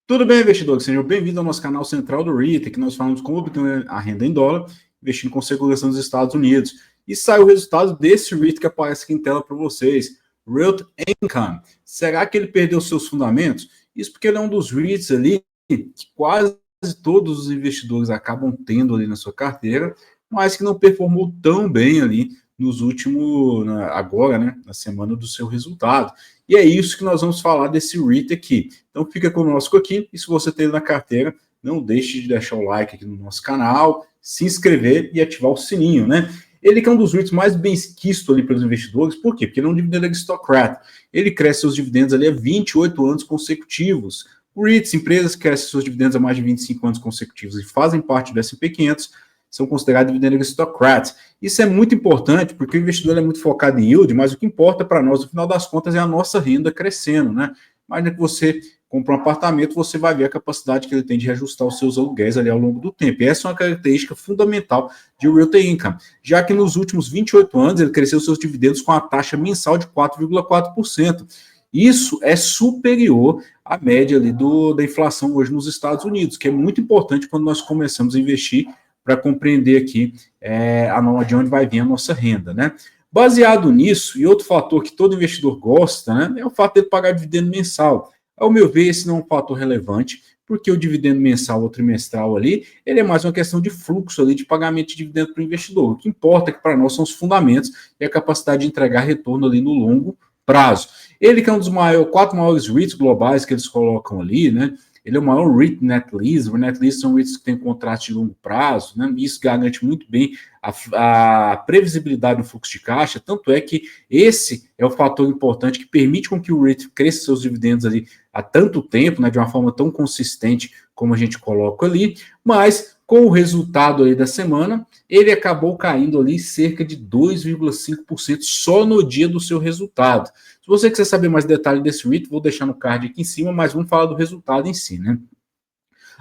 Tudo bem, investidores? Sejam bem-vindos ao nosso canal central do REIT, que nós falamos como obter a renda em dólar, investindo com segurança nos Estados Unidos. E saiu o resultado desse REIT que aparece aqui em tela para vocês, Real Income. Será que ele perdeu seus fundamentos? Isso porque ele é um dos REITs ali que quase todos os investidores acabam tendo ali na sua carteira, mas que não performou tão bem ali nos últimos, agora, né, na semana do seu resultado. E é isso que nós vamos falar desse REIT aqui. Então fica conosco aqui, e se você tem na carteira, não deixe de deixar o like aqui no nosso canal, se inscrever e ativar o sininho, né? Ele que é um dos REITs mais bem quisto ali pelos investidores, por quê? Porque ele é um dividend aristocrat. Ele cresce seus dividendos ali há 28 anos consecutivos. REITs, empresas que crescem seus dividendos há mais de 25 anos consecutivos e fazem parte do S&P 500, são considerados dividend aristocrats. Isso é muito importante porque o investidor é muito focado em yield, mas o que importa para nós, no final das contas, é a nossa renda crescendo, né? Imagina que você compra um apartamento, você vai ver a capacidade que ele tem de reajustar os seus aluguéis ali ao longo do tempo. E essa é uma característica fundamental de Realty Income, já que nos últimos 28 anos ele cresceu seus dividendos com a taxa mensal de 4,4%. Isso é superior à média ali da inflação hoje nos Estados Unidos, que é muito importante quando nós começamos a investir para compreender aqui de onde vai vir a nossa renda, né? Baseado nisso, e outro fator que todo investidor gosta, né, é o fato de pagar dividendo mensal. Ao meu ver, esse não é um fator relevante, porque o dividendo mensal ou trimestral ali, ele é mais uma questão de fluxo ali, de pagamento de dividendo para o investidor. O que importa é que para nós são os fundamentos e a capacidade de entregar retorno ali no longo prazo. Ele que é um dos quatro maiores REITs globais que eles colocam ali, né? Ele é o maior REIT net lease. O net lease são REITs que têm contratos de longo prazo, né? Isso garante muito bem a previsibilidade do fluxo de caixa, tanto é que esse é o fator importante que permite com que o REIT cresça seus dividendos ali há tanto tempo, né, de uma forma tão consistente como a gente coloca ali, mas com o resultado aí da semana, ele acabou caindo ali cerca de 2,5% só no dia do seu resultado. Se você quiser saber mais detalhes desse REIT, vou deixar no card aqui em cima, mas vamos falar do resultado em si, né?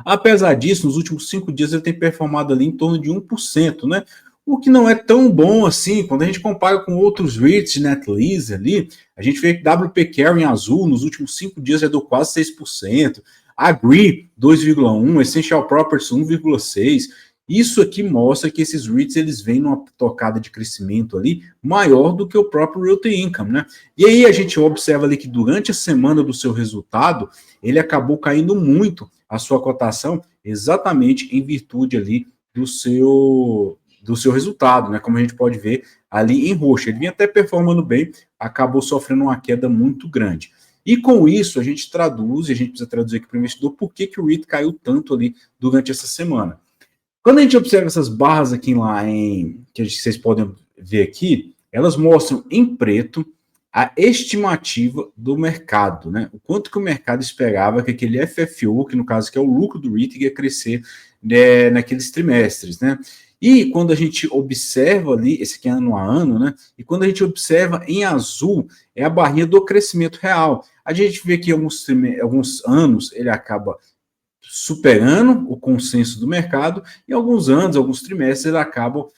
Apesar disso, nos últimos 5 dias ele tem performado ali em torno de 1%, né? O que não é tão bom assim, quando a gente compara com outros REITs de net lease ali, a gente vê que WP Carry em azul nos últimos 5 dias já deu quase 6%, Agree 2,1%, Essential Properties 1,6%. Isso aqui mostra que esses REITs eles vêm numa tocada de crescimento ali maior do que o próprio Realty Income, né? E aí a gente observa ali que durante a semana do seu resultado, ele acabou caindo muito a sua cotação exatamente em virtude ali do seu resultado, né? Como a gente pode ver ali em roxo. Ele vinha até performando bem, acabou sofrendo uma queda muito grande. E com isso, a gente precisa traduzir aqui para o investidor por que o REIT caiu tanto ali durante essa semana. Quando a gente observa essas barras aqui que vocês podem ver aqui, elas mostram em preto a estimativa do mercado, né? O quanto que o mercado esperava que aquele FFO, que no caso que é o lucro do REIT, ia crescer, né, naqueles trimestres, né? E quando a gente observa ali, esse aqui é ano a ano, né? E quando a gente observa em azul, é a barrinha do crescimento real. A gente vê que alguns anos ele acaba superando o consenso do mercado, e alguns anos, alguns trimestres, eles acabam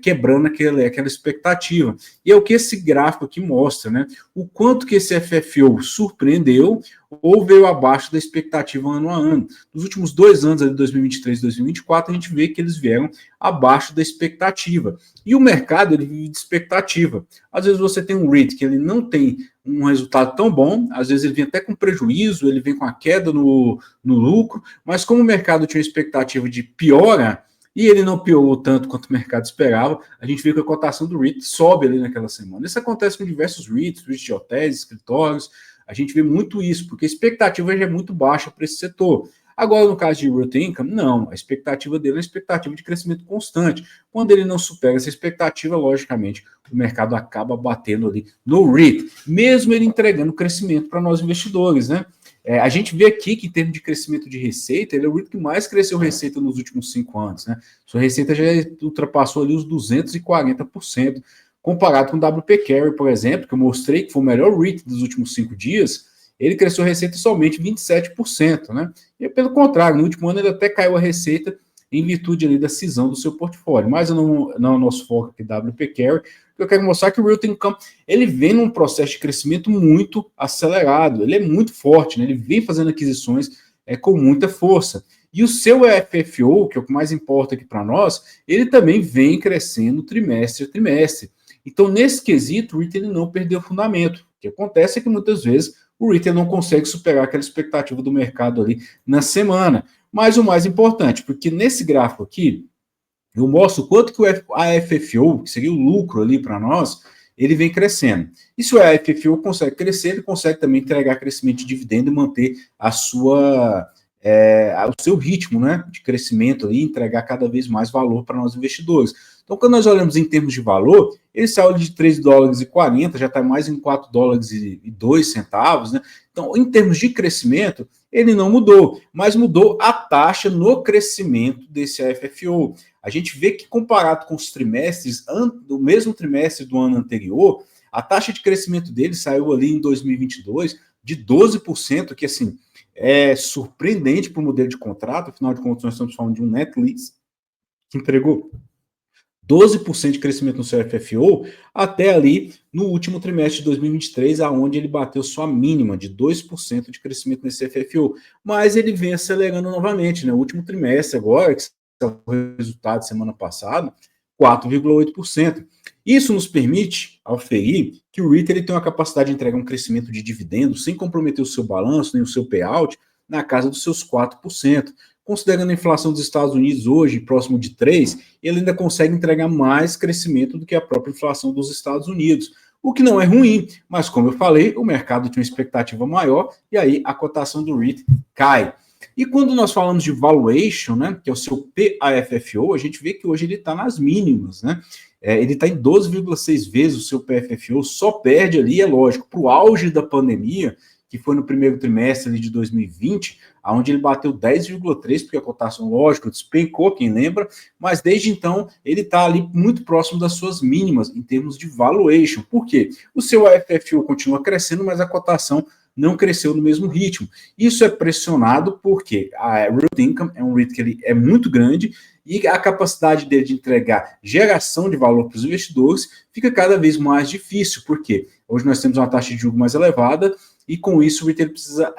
quebrando aquela expectativa. E é o que esse gráfico aqui mostra, né? O quanto que esse FFO surpreendeu ou veio abaixo da expectativa ano a ano. Nos últimos 2 anos, ali, 2023 e 2024, a gente vê que eles vieram abaixo da expectativa. E o mercado, ele vive de expectativa. Às vezes você tem um REIT que ele não tem um resultado tão bom, às vezes ele vem até com prejuízo, ele vem com a queda no lucro, mas como o mercado tinha expectativa de piora, e ele não piorou tanto quanto o mercado esperava, a gente vê que a cotação do REIT sobe ali naquela semana. Isso acontece com diversos REITs de hotéis, escritórios, a gente vê muito isso, porque a expectativa já é muito baixa para esse setor. Agora, no caso de Realty Income, não, a expectativa dele é uma expectativa de crescimento constante. Quando ele não supera essa expectativa, logicamente, o mercado acaba batendo ali no REIT, mesmo ele entregando crescimento para nós investidores, né? A gente vê aqui que, em termos de crescimento de receita, ele é o REIT que mais cresceu receita nos últimos 5 anos, né? Sua receita já ultrapassou ali os 240%, comparado com o WP Carry, por exemplo, que eu mostrei que foi o melhor REIT dos últimos 5 dias, ele cresceu a receita somente 27%, né? E pelo contrário, no último ano ele até caiu a receita em virtude ali da cisão do seu portfólio. Mas não é o nosso foco aqui, WP Carry, eu quero mostrar que o Realty Income, ele vem num processo de crescimento muito acelerado, ele é muito forte, né? Ele vem fazendo aquisições com muita força. E o seu FFO, que é o que mais importa aqui para nós, ele também vem crescendo trimestre a trimestre. Então, nesse quesito, o REIT ele não perdeu fundamento. O que acontece é que muitas vezes o REIT não consegue superar aquela expectativa do mercado ali na semana. Mas o mais importante, porque nesse gráfico aqui, eu mostro quanto que o AFFO, que seria o lucro ali para nós, ele vem crescendo. E se o AFFO consegue crescer, ele consegue também entregar crescimento de dividendo e manter o seu ritmo, né, de crescimento ali, entregar cada vez mais valor para nós investidores. Então, quando nós olhamos em termos de valor, ele saiu de 3 dólares e 40, já está mais em 4 dólares e 2 centavos, né? Então, em termos de crescimento, ele não mudou, mas mudou a taxa no crescimento desse AFFO. A gente vê que comparado com os trimestres, do mesmo trimestre do ano anterior, a taxa de crescimento dele saiu ali em 2022 de 12%, que assim, é surpreendente para o modelo de contrato, afinal de contas nós estamos falando de um net lease, que entregou 12% de crescimento no seu FFO, até ali no último trimestre de 2023, aonde ele bateu sua mínima de 2% de crescimento nesse FFO. Mas ele vem acelerando novamente, né? O último trimestre agora, que saiu o resultado semana passada, 4,8%. Isso nos permite aferir que o REIT ele tem uma capacidade de entregar um crescimento de dividendos sem comprometer o seu balanço, nem o seu payout, na casa dos seus 4%. Considerando a inflação dos Estados Unidos hoje, próximo de 3%, ele ainda consegue entregar mais crescimento do que a própria inflação dos Estados Unidos. O que não é ruim, mas como eu falei, o mercado tinha uma expectativa maior e aí a cotação do REIT cai. E quando nós falamos de valuation, né, que é o seu PAFFO, a gente vê que hoje ele está nas mínimas, né? Ele está em 12,6 vezes o seu PFFO, só perde ali, é lógico, para o auge da pandemia, que foi no primeiro trimestre ali de 2020, onde ele bateu 10,3, porque a cotação, lógico, despencou, quem lembra, mas desde então ele está ali muito próximo das suas mínimas em termos de valuation. Por quê? O seu AFFO continua crescendo, mas a cotação não cresceu no mesmo ritmo. Isso é pressionado porque a Real Income é um REIT que ele é muito grande e a capacidade dele de entregar geração de valor para os investidores fica cada vez mais difícil, porque hoje nós temos uma taxa de juros mais elevada e com isso o REIT ele precisa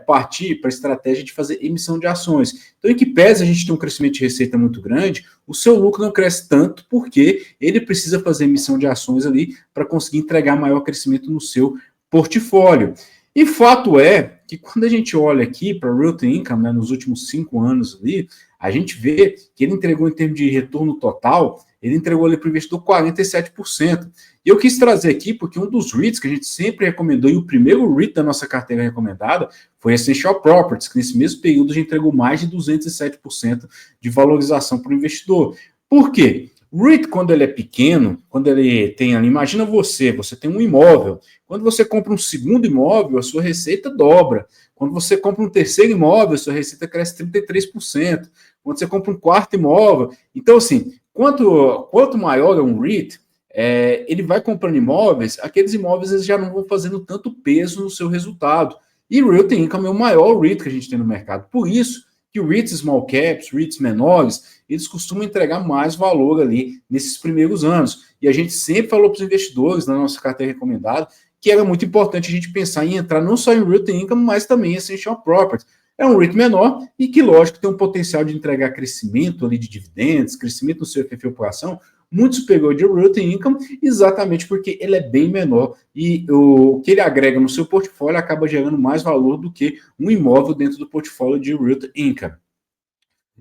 partir para a estratégia de fazer emissão de ações. Então, em que pese a gente ter um crescimento de receita muito grande, o seu lucro não cresce tanto porque ele precisa fazer emissão de ações ali para conseguir entregar maior crescimento no seu portfólio. E fato é que quando a gente olha aqui para o Real Income, né, nos últimos 5 anos ali, a gente vê que ele entregou em termos de retorno total, ele entregou ali para o investidor 47%. E eu quis trazer aqui porque um dos REITs que a gente sempre recomendou, e o primeiro REIT da nossa carteira recomendada, foi a Essential Properties, que nesse mesmo período já entregou mais de 207% de valorização para o investidor. Por quê? O REIT, quando ele é pequeno, quando ele tem ali, imagina você tem um imóvel. Quando você compra um segundo imóvel, a sua receita dobra. Quando você compra um terceiro imóvel, a sua receita cresce 33%. Quando você compra um quarto imóvel. Então, assim, quanto maior é um REIT, ele vai comprando imóveis, aqueles imóveis eles já não vão fazendo tanto peso no seu resultado. E o Real Income é o maior REIT que a gente tem no mercado. Por isso que o REITs small caps, REITs menores, eles costumam entregar mais valor ali nesses primeiros anos. E a gente sempre falou para os investidores na nossa carteira recomendada que era muito importante a gente pensar em entrar não só em Real Income, mas também em Essential Properties. É um REIT menor e que, lógico, tem um potencial de entregar crescimento ali de dividendos, crescimento no seu FFO por ação, muito superior de Real Income, exatamente porque ele é bem menor e o que ele agrega no seu portfólio acaba gerando mais valor do que um imóvel dentro do portfólio de Real Income.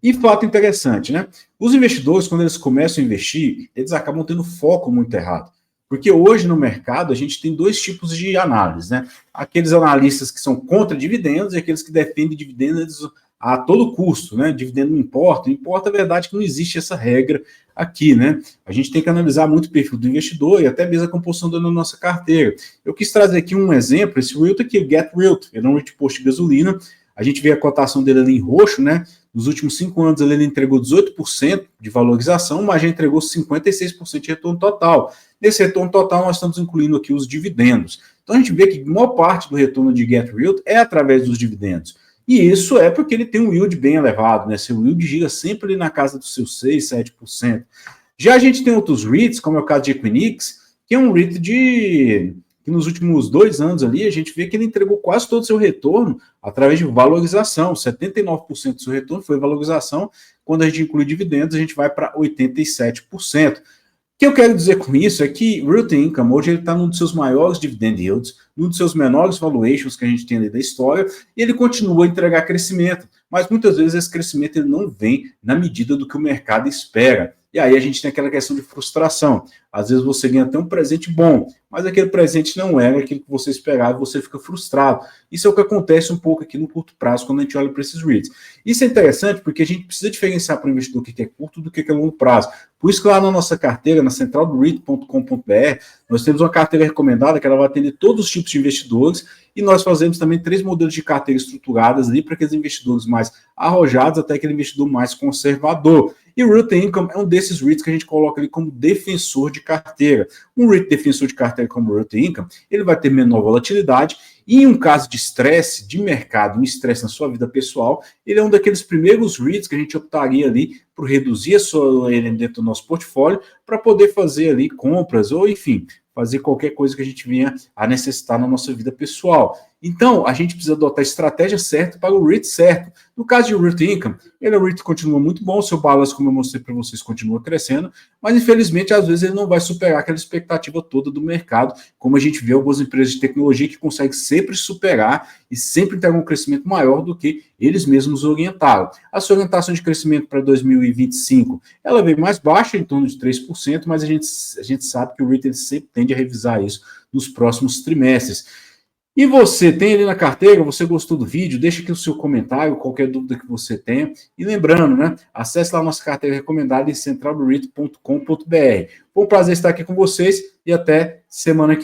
E fato interessante, né? Os investidores, quando eles começam a investir, eles acabam tendo foco muito errado. Porque hoje no mercado a gente tem 2 tipos de análise, né? Aqueles analistas que são contra dividendos e aqueles que defendem dividendos a todo custo, né? Dividendo não importa. Importa a verdade que não existe essa regra aqui, né? A gente tem que analisar muito o perfil do investidor e até mesmo a composição da nossa carteira. Eu quis trazer aqui um exemplo, esse REIT aqui, o Get REIT, ele é um REIT posto de gasolina. A gente vê a cotação dele ali em roxo, né? Nos últimos 5 anos ele entregou 18% de valorização, mas já entregou 56% de retorno total. Nesse retorno total nós estamos incluindo aqui os dividendos. Então a gente vê que a maior parte do retorno de Get REIT é através dos dividendos. E isso é porque ele tem um yield bem elevado, né? Seu yield gira sempre ali na casa dos seus 6%, 7%. Já a gente tem outros REITs, como é o caso de Equinix, que é um REIT que nos últimos 2 anos ali, a gente vê que ele entregou quase todo o seu retorno através de valorização. 79% do seu retorno foi valorização. Quando a gente inclui dividendos, a gente vai para 87%. O que eu quero dizer com isso é que o Realty Income hoje ele está num dos seus maiores dividend yields, num dos seus menores valuations que a gente tem ali da história, e ele continua a entregar crescimento, mas muitas vezes esse crescimento ele não vem na medida do que o mercado espera. E aí a gente tem aquela questão de frustração. Às vezes você ganha até um presente bom, mas aquele presente não era aquilo que você esperava e você fica frustrado. Isso é o que acontece um pouco aqui no curto prazo quando a gente olha para esses REITs. Isso é interessante porque a gente precisa diferenciar para o investidor o que é curto do que é longo prazo. Por isso que lá na nossa carteira, na centraldoreit.com.br, nós temos uma carteira recomendada que ela vai atender todos os tipos de investidores e nós fazemos também 3 modelos de carteira estruturadas ali para aqueles investidores mais arrojados até aquele investidor mais conservador. E o Realty Income é um desses REITs que a gente coloca ali como defensor de carteira. Um REIT defensor de carteira como o Realty Income, ele vai ter menor volatilidade e em um caso de estresse de mercado, um estresse na sua vida pessoal, ele é um daqueles primeiros REITs que a gente optaria ali por reduzir a sua ele dentro do nosso portfólio para poder fazer ali compras ou, enfim, fazer qualquer coisa que a gente venha a necessitar na nossa vida pessoal. Então, a gente precisa adotar a estratégia certa para o REIT certo. No caso de Realty Income, o REIT continua muito bom, o seu balanço, como eu mostrei para vocês, continua crescendo, mas infelizmente, às vezes, ele não vai superar aquela expectativa toda do mercado, como a gente vê algumas empresas de tecnologia que conseguem sempre superar e sempre ter um crescimento maior do que eles mesmos orientaram. A sua orientação de crescimento para 2025, ela vem mais baixa, em torno de 3%, mas a gente sabe que o REIT ele sempre tende a revisar isso nos próximos trimestres. E você tem ali na carteira, você gostou do vídeo, deixa aqui o seu comentário, qualquer dúvida que você tenha. E lembrando, né, acesse lá a nossa carteira recomendada em centraldoreit.com.br. Foi um prazer estar aqui com vocês e até semana que vem.